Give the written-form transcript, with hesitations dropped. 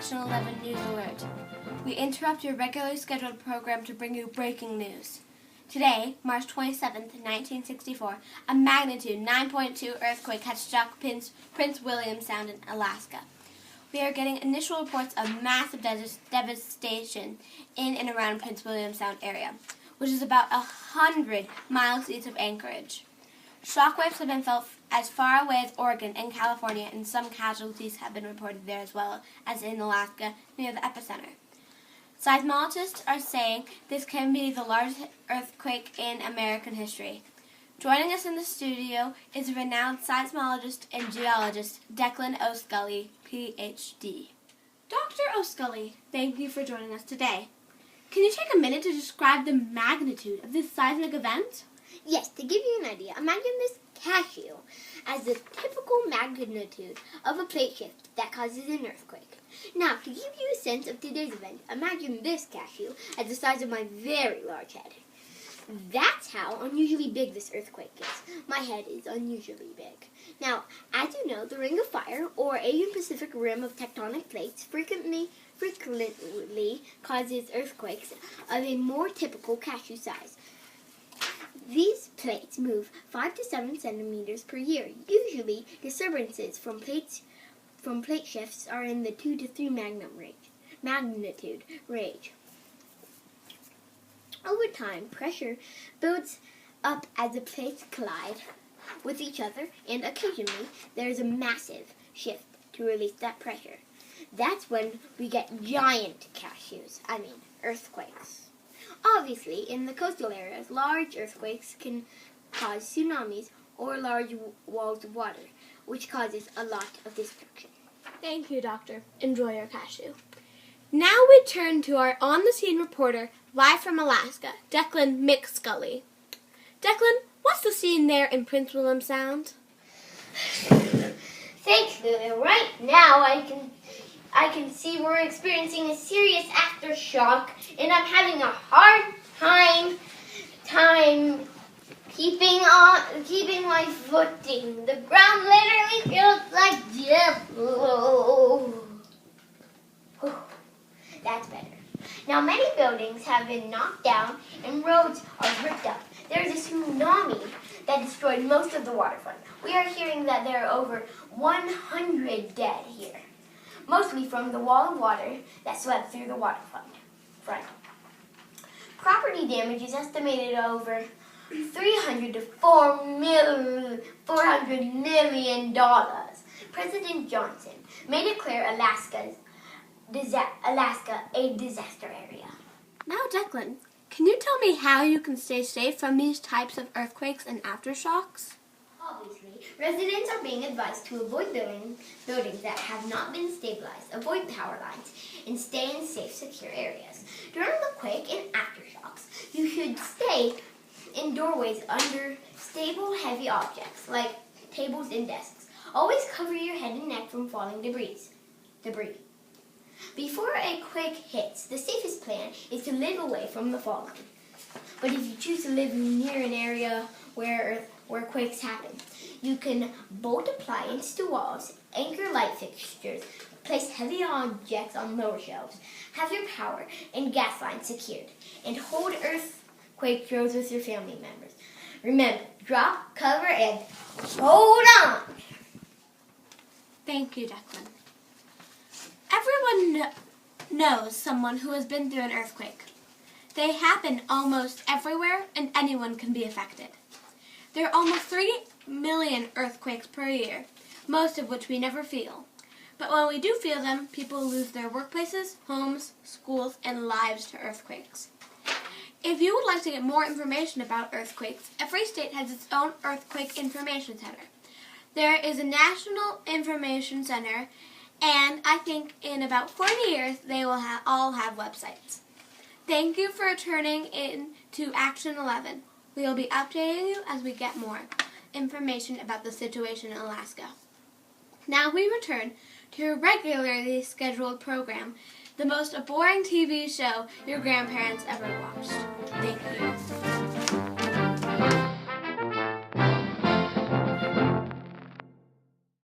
Action 11 News Alert. We interrupt your regularly scheduled program to bring you breaking news. Today, March 27, 1964, a magnitude 9.2 earthquake had struck Prince William Sound in Alaska. We are getting initial reports of massive devastation in and around Prince William Sound area, which is about 100 miles east of Anchorage. Shockwaves have been felt as far away as Oregon and California, and some casualties have been reported there as well as in Alaska near the epicenter. Seismologists are saying this can be the largest earthquake in American history. Joining us in the studio is renowned seismologist and geologist Declan O. Scully, Ph.D. Dr. O. Scully, thank you for joining us today. Can you take a minute to describe the magnitude of this seismic event? Yes, to give you an idea, imagine this cashew as the typical magnitude of a plate shift that causes an earthquake. Now, to give you a sense of today's event, imagine this cashew as the size of my very large head. That's how unusually big this earthquake is. My head is unusually big. Now, as you know, the Ring of Fire, or Asian Pacific Rim of tectonic plates, frequently causes earthquakes of a more typical cashew size. These plates move 5 to 7 centimeters per year. Usually, disturbances from plate shifts are in the 2 to 3 magnitude range. Over time, pressure builds up as the plates collide with each other, and occasionally there is a massive shift to release that pressure. That's when we get giant earthquakes. Obviously, in the coastal areas, large earthquakes can cause tsunamis or large walls of water, which causes a lot of destruction. Thank you, Doctor. Enjoy your cashew. Now we turn to our on-the-scene reporter, live from Alaska, Declan Mick Scully. Declan, what's the scene there in Prince William Sound? Thanks, Lulu. Right now, I can see we're experiencing a serious aftershock, and I'm having a hard time keeping my footing. The ground literally feels like jello. That's better. Now, many buildings have been knocked down and roads are ripped up. There's a tsunami that destroyed most of the waterfront. We are hearing that there are over 100 dead here, mostly from the wall of water that swept through the waterfront. Property damage is estimated over $300 to $400 million. President Johnson made it clear Alaska a disaster area. Now, Declan, can you tell me how you can stay safe from these types of earthquakes and aftershocks? Obviously, residents are being advised to avoid buildings that have not been stabilized, avoid power lines, and stay in safe, secure areas. During the quake and aftershocks, you should stay in doorways under stable, heavy objects like tables and desks. Always cover your head and neck from falling debris. Before a quake hits, the safest plan is to live away from the fault line. But if you choose to live near an area where quakes happen, you can bolt appliances to walls, anchor light fixtures, place heavy objects on lower shelves, have your power and gas lines secured, and hold earthquake drills with your family members. Remember, drop, cover, and hold on! Thank you, Declan. Everyone knows someone who has been through an earthquake. They happen almost everywhere, and anyone can be affected. There are almost 3 million earthquakes per year, most of which we never feel. But when we do feel them, people lose their workplaces, homes, schools, and lives to earthquakes. If you would like to get more information about earthquakes, every state has its own earthquake information center. There is a National Information Center, and I think in about 40 years they will all have websites. Thank you for turning in to Action 11. We will be updating you as we get more information about the situation in Alaska. Now we return to your regularly scheduled program, the most boring TV show your grandparents ever watched. Thank you.